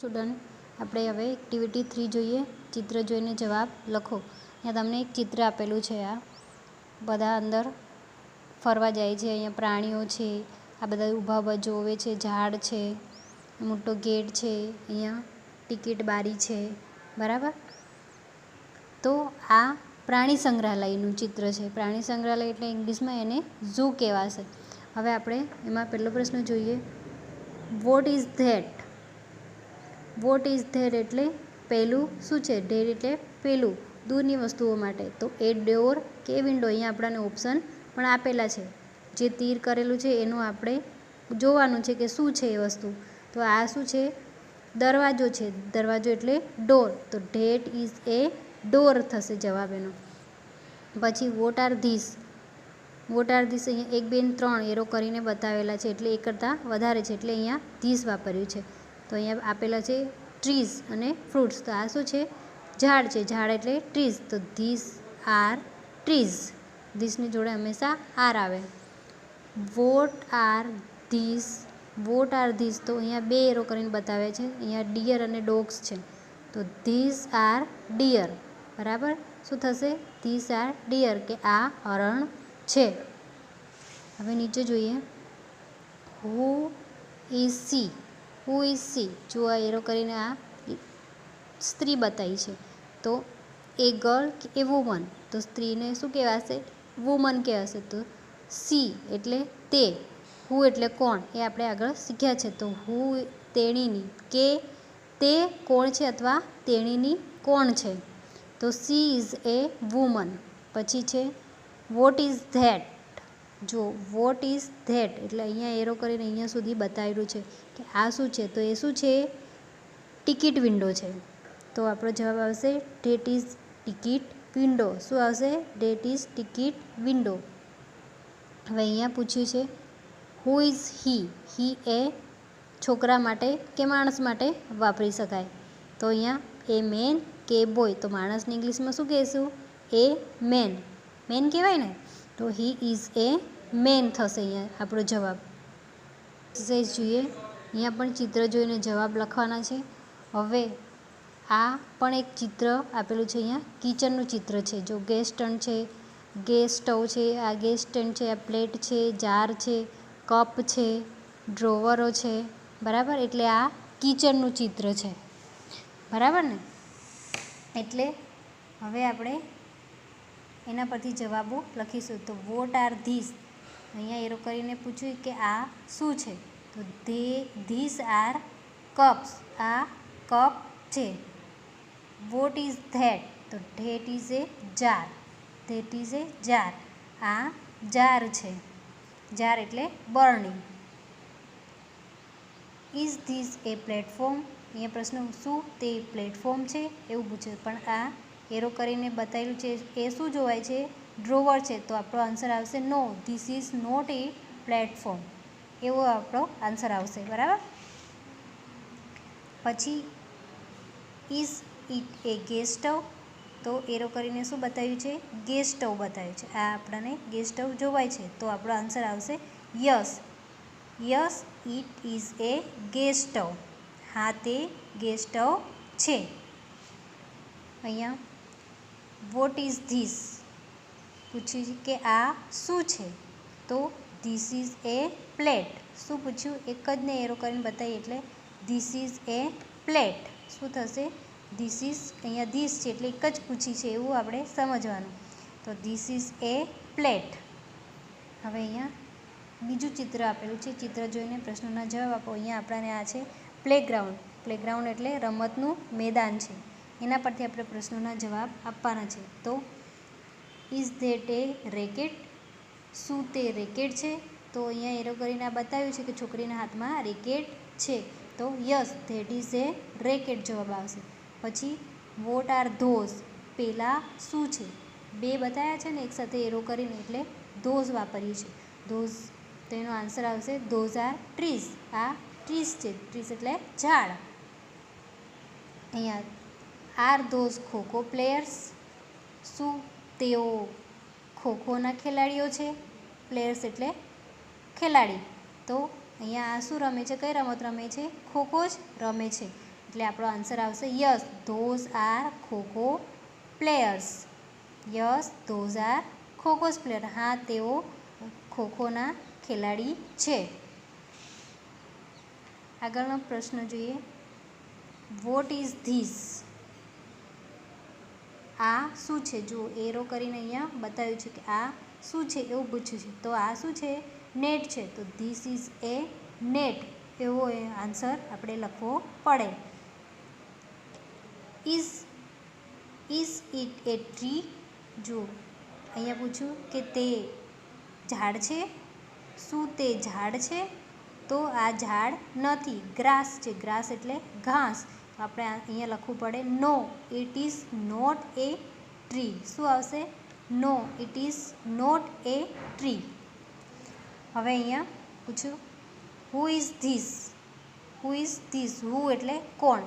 Student, આપણે હવે activity 3 જોઈએ. ચિત્ર જોઈને જવાબ લખો. અહીંયા તમને એક ચિત્ર આપેલું છે. આ બધા અંદર ફરવા જાય છે. અહીંયા પ્રાણીઓ છે. આ બધા ઊભા ઊભા જોવે છે. ઝાડ છે, મોટો ગેટ છે, અહીંયા ટિકિટ બારી છે. બરાબર. તો આ પ્રાણી સંગ્રહાલયનું ચિત્ર છે. પ્રાણી સંગ્રહાલય એટલે ઇંગ્લિશમાં એને ઝૂ કહેવાશે. હવે આપણે એમાં પહેલો પ્રશ્ન જોઈએ. What is that? Vote is that એટલે પહેલું શું છે? ધેટ એટલે પેલું, દૂરની વસ્તુઓ માટે. તો એ ડોર કે વિન્ડો? અહીંયા આપણને ઓપ્શન પણ આપેલા છે. જે તીર કરેલું છે એનું આપણે જોવાનું છે કે શું છે એ વસ્તુ. તો આ શું છે? દરવાજો છે. દરવાજો એટલે ડોર. તો ધેટ ઇઝ એ ડોર થશે જવાબ એનો. પછી vote are this? Vote are this અહીંયા 1, 2 અને 3 એરો કરીને બતાવેલા છે એટલે એક કરતાં વધારે છે એટલે અહીંયા ધીસ વાપર્યું છે. તો અહીંયા આપેલા છે ટ્રીઝ અને ફ્રૂટ્સ. તો આ શું છે? ઝાડ છે. ઝાડ એટલે ટ્રીઝ. તો ધીસ આર ટ્રીઝ. ધીસની જોડે હંમેશા આર આવે. Vote are this? Vote are this? તો અહીંયા 2 એરો કરીને બતાવ્યા છે. અહીંયા ડિયર અને ડોગ્સ છે. તો ધીસ આર ડિયર. બરાબર. શું થશે? ધીસ આર ડિયર કે આ હરણ છે. હવે નીચે જોઈએ. Who is C? Who is C? જો આ એરો કરીને આ સ્ત્રી બતાવી છે. તો એ ગર્લ કે એ વુમન? તો સ્ત્રીને શું કહેવાશે? વુમન કહેવાશે. તો સી એટલે તે. હુ એટલે કોણ? એ આપણે આગળ શીખ્યા છે. તો હુ તેણીની, કે તે કોણ છે અથવા તેણીની કોણ છે? તો સી ઇઝ એ વુમન. પછી છે વોટ ઇઝ ધેટ? જો વોટ ઇઝ ધેટ એટલે અહીંયા એરો કરીને અહીંયા સુધી બતાવેલું છે કે આ શું છે? તો એ શું છે? ટિકિટ વિન્ડો છે. તો આપણો જવાબ આવશે ધેટ ઇઝ ટિકિટ વિન્ડો. શું આવશે? That is ticket window. હવે અહીંયા પૂછ્યું છે હુ ઇઝ હી? હી એ છોકરા માટે કે માણસ માટે વાપરી શકાય. તો અહીંયા એ મેન કે બોય? તો માણસની ઇંગ્લિશમાં શું કહીશું? એ મેન. મેન કહેવાય ને? તો હી ઇઝ એ મેન થશે અહીંયા આપણો જવાબ. એક્સરસાઇઝ જોઈએ. અહીંયા પણ ચિત્ર જોઈને જવાબ લખવાના છે. હવે આ પણ એક ચિત્ર આપેલું છે. અહીંયા કિચનનું ચિત્ર છે. જો ગેસ સ્ટવ છે, ગેસ સ્ટવ છે, આ ગેસ સ્ટેન્ડ છે, આ પ્લેટ છે, જાર છે, કપ છે, ડ્રોવરો છે. બરાબર. એટલે આ કિચનનું ચિત્ર છે. બરાબર ને? એટલે હવે આપણે એના પરથી જવાબો લખીશું. તો વોટ આર ધીસ? અહીંયા એરો કરીને પૂછ્યું કે આ શું છે? તો ધીસ આર કપ્સ. આ કપ છે. What is that? તો that is a jar. That is a jar. આ જાર છે. જાર એટલે બરણી. Is this a platform? અહીંયા પ્રશ્ન શું તે પ્લેટફોર્મ છે એવું પૂછે. પણ આ એરો કરીને બતાવેલું છે એ શું જોવાય છે? ડ્રોવર છે. તો આપણો આન્સર આવશે no, this is not a platform. એવો આપણો આન્સર આવશે. બરાબર. પછી is it a gas stove? તો એરો કરીને શું બતાવ્યું છે? ગેસ સ્ટવ બતાવ્યું છે. આ આપણને ગેસ સ્ટવ જોવાય છે. તો આપણો આન્સર આવશે yes. Yes it is A gas stove. હા, તે ગેસ સ્ટવ છે. અહીંયા વોટ ઇઝ ધીસ? પૂછ્યું છે કે આ શું છે? તો ધીસ ઇઝ એ પ્લેટ. શું પૂછ્યું? એક જ ને એરો કરીને બતાવીએ એટલે ધીસ ઇઝ એ પ્લેટ. શું થશે? ધીસ ઇઝ અહીંયા ધીસ છે એટલે એક જ પૂછી છે એવું આપણે સમજવાનું. તો ધીસ ઇઝ એ પ્લેટ. હવે અહીંયા બીજું ચિત્ર આપેલું છે. ચિત્ર જોઈને પ્રશ્નોના જવાબ આપો. અહીંયા આપણને આ છે પ્લેગ્રાઉન્ડ. પ્લેગ્રાઉન્ડ એટલે રમતનું મેદાન છે. એના પરથી આપણે પ્રશ્નોના જવાબ આપવાના છે. તો ઇઝ ધેટ એ રેકેટ? શું તે રેકેટ છે? તો અહીંયા એરો કરીને આ બતાવ્યું છે કે છોકરીના હાથમાં રેકેટ છે. તો yes that is A racket જવાબ આવશે. પછી વોટ આર ધોઝ? પેલા શું છે? 2 બતાવ્યા છે ને એક સાથે એરો કરીને એટલે ધોઝ વાપરીએ છીએ. ધોઝ. તો એનો આન્સર આવશે ધોઝ આર ટ્રીઝ. આ ટ્રીઝ છે. ટ્રીઝ એટલે ઝાડ. અહીંયા આર ધોઝ ખોખો પ્લેયર્સ? શું તેઓ ખોખોના ખેલાડીઓ છે? પ્લેયર્સ એટલે ખેલાડી. તો અહીંયા આ શું રમે છે? કઈ રમત રમે છે? ખોખો જ રમે છે. એટલે આપણો આન્સર આવશે yes those are kho kho players. Yes those are kho khos player. હા તેઓ ખોખોના ખેલાડી છે. આગળનો પ્રશ્ન જોઈએ. What is this? આ શું છે? જો એરો કરીને અહીંયા બતાવ્યું છે કે આ શું છે એવું પૂછ્યું છે. તો આ શું છે? નેટ છે. તો ધીસ ઇઝ એ નેટ એવો આન્સર આપણે લખવો પડે. Is it A tree? જો અહીંયા પૂછ્યું કે તે ઝાડ છે. શું તે ઝાડ છે? તો આ ઝાડ નથી, ગ્રાસ છે. ગ્રાસ એટલે ઘાસ. આપણે અહીંયા લખવું પડે no it is not a tree. શું આવશે? No it is not a tree. હવે અહીંયા પૂછ્યું who is this? Who is this? Who એટલે કોણ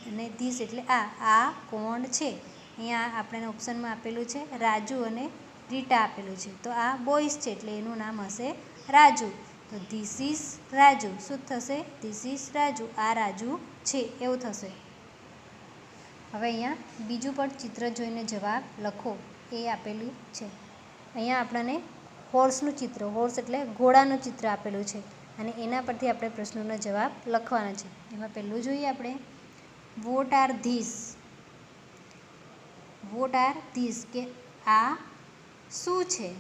અને ધીસ એટલે આ કોણ છે? અહીંયા આપણને ઓપ્શનમાં આપેલું છે રાજુ અને રીટા આપેલું છે. તો આ બોયઝ છે એટલે એનું નામ હશે રાજુ. તો ધીસ ઇઝ રાજુ. શું થશે? This is Raju. આ રાજુ છે એવું થશે. હવે અહીંયા બીજું પણ ચિત્ર જોઈને જવાબ લખો એ આપેલું છે. અહીંયા આપણને હોર્સનું ચિત્ર, હોર્સ એટલે ઘોડાનું ચિત્ર આપેલું છે અને એના પરથી આપણે પ્રશ્નોના જવાબ લખવાના છે. એમાં પહેલું જોઈએ આપણે vote are this? Vote are this કે આ શું છે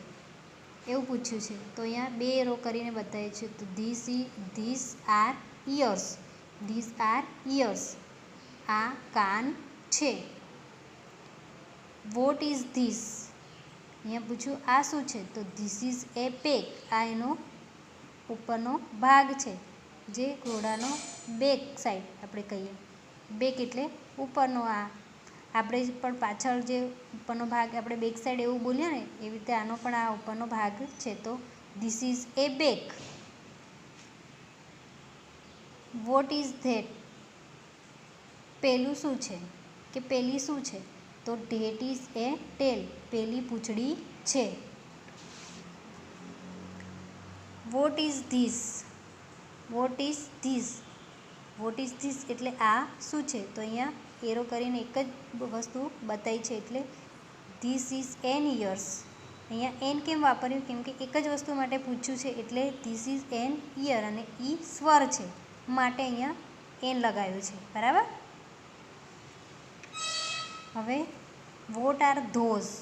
એવું પૂછ્યું છે. તો અહીંયા બે રો કરીને બતાવે છે. તો this are ears. This are ears. આ કાન છે. What is this? અહીંયા પૂછ્યું આ શું છે? તો ધીસ ઇઝ એ બેક. આ એનો ઉપરનો ભાગ છે જે ઘોડાનો બેક સાઈડ આપણે કહીએ. બેક એટલે ઉપરનો. આ આપણે પણ પાછળ જે ઉપરનો ભાગ આપણે બેક સાઈડ એવું બોલીએ ને એવી રીતે આનો પણ આ ઉપરનો ભાગ છે. તો this is A back. Vote is that? પેલું શું છે કે પેલી શું છે? તો ધેટ ઇઝ એ ટેલ. પેલી પૂંછડી છે. What is this? Vote is this? Vote is this એટલે આ શું છે? તો અહીંયા એરો કરીને એક જ વસ્તુ બતાવી છે એટલે ધીસ ઇઝ એન ઇયર્સ. અહીંયા એન કેમ વાપર્યું? કેમ કે એક જ વસ્તુ માટે પૂછ્યું છે એટલે ધીસ ઇઝ એન ઇયર અને ઈ સ્વર છે માટે અહીંયા એન લગાવ્યું છે. બરાબર. હવે what are those?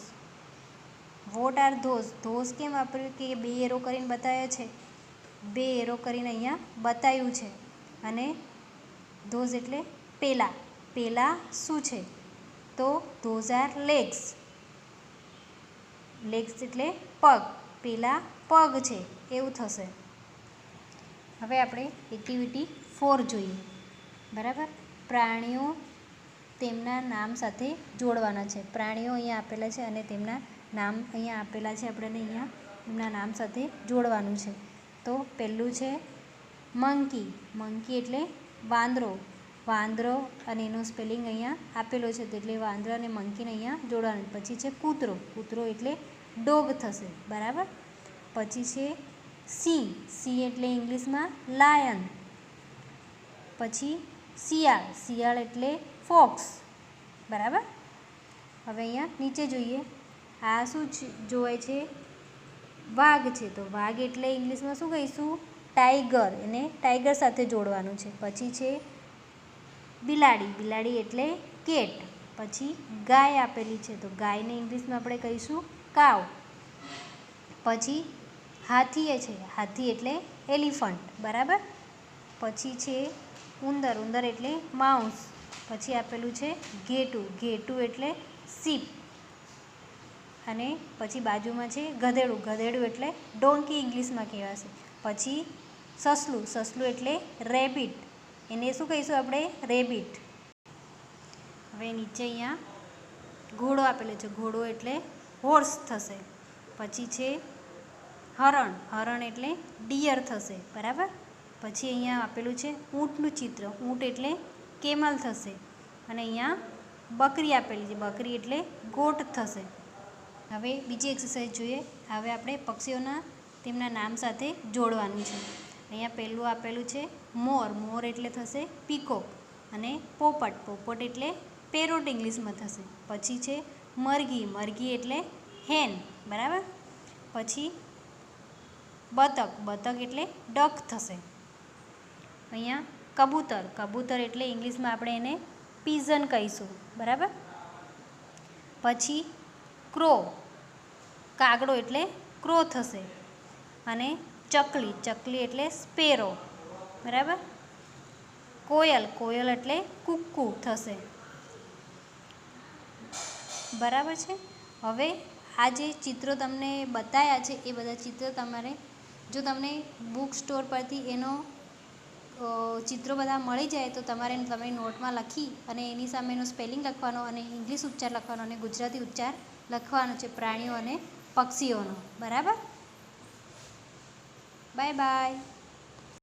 What are those? Those કેમ વાપર્યું? કે બે એરો કરીને બતાવ્યા છે. બે એરો કરીને અહીંયા બતાવ્યું છે અને ધોઝ એટલે પેલા. પેલા શું છે? તો ધોઝ આર લેગ્સ. લેગ્સ એટલે પગ. પેલા પગ છે એવું થશે. હવે આપણે એક્ટિવિટી 4 જોઈએ. બરાબર. પ્રાણીઓ તેમના નામ સાથે જોડવાના છે. પ્રાણીઓ અહીંયા આપેલા છે અને તેમના નામ અહીંયા આપેલા છે. આપણને અહીંયા એમના નામ સાથે જોડવાનું છે. તો પહેલું છે મંકી. મંકી એટલે વાંદરો. વાંદરો અને એનું સ્પેલિંગ અહીંયા આપેલો છે એટલે વાંદરા અને મંકીને અહીંયા જોડવાનું. પછી છે કૂતરો. કૂતરો એટલે ડોગ થશે. બરાબર. પછી છે સિંહ. સિંહ એટલે ઇંગ્લિશમાં લાયન. પછી શિયાળ. શિયાળ એટલે ફોક્સ. બરાબર. હવે અહીંયા નીચે જોઈએ. આ શું જોવાય છે? વાઘ છે. તો વાઘ એટલે ઇંગ્લિશમાં શું કહીશું? ટાઈગર. એને ટાઈગર સાથે જોડવાનું છે. પછી છે બિલાડી. બિલાડી એટલે કેટ. પછી ગાય આપેલી છે તો ગાયને ઇંગ્લિશમાં આપણે કહીશું કાવ. પછી હાથી છે. હાથી એટલે એલિફન્ટ. બરાબર. પછી છે ઉંદર. ઉંદર એટલે માઉસ. પછી આપેલું છે ઘેટું. ઘેટું એટલે શીપ. અને પછી બાજુમાં છે ગધેડું. ગધેડું એટલે ડોંકી ઇંગ્લિશમાં કહેવાશે. પછી સસલું. સસલું એટલે રેબિટ. એને શું કહીશું આપણે? રેબિટ. હવે નીચે અહીંયા ઘોડો આપેલો છે. ઘોડો એટલે હોર્સ થશે. પછી છે હરણ. હરણ એટલે ડિયર થશે. બરાબર. પછી અહીંયા આપેલું છે ઊંટનું ચિત્ર. ઊંટ એટલે કેમલ થશે. અને અહીંયા બકરી આપેલી છે. બકરી એટલે ગોટ થશે. હવે બીજી એક્સરસાઇઝ જોઈએ. હવે આપણે પક્ષીઓના તેમના નામ સાથે જોડવાનું છે. અહીંયા પહેલું આપેલું છે મોર. મોર એટલે થશે પીકોક. અને પોપટ, પોપટ એટલે પેરોટ ઇંગ્લિશમાં થશે. પછી છે મરઘી, મરઘી એટલે હેન, બરાબર. પછી બતક, બતક એટલે ડક થશે. અહીંયા કબૂતર, કબૂતર એટલે ઇંગ્લિશમાં આપણે એને પીઝન કહીશું, બરાબર. પછી ક્રો, કાગડો એટલે ક્રો થશે. અને ચકલી, ચકલી એટલે સ્પેરો, બરાબર. કોયલ, કોયલ એટલે કુક્કુ થશે, બરાબર છે. હવે આ જે ચિત્રો તમને બતાવ્યા છે એ બધા ચિત્રો તમારે, જો તમને બુક સ્ટોર પરથી એનો ચિત્રો બધા મળી જાય તો તમારે તમે નોટમાં લખી અને એની સામેનો સ્પેલિંગ લખવાનો અને ઇંગ્લિશ ઉચ્ચાર લખવાનો અને ગુજરાતી ઉચ્ચાર લખવાનો છે પ્રાણીઓ અને પક્ષીઓનો, બરાબર. Bye bye.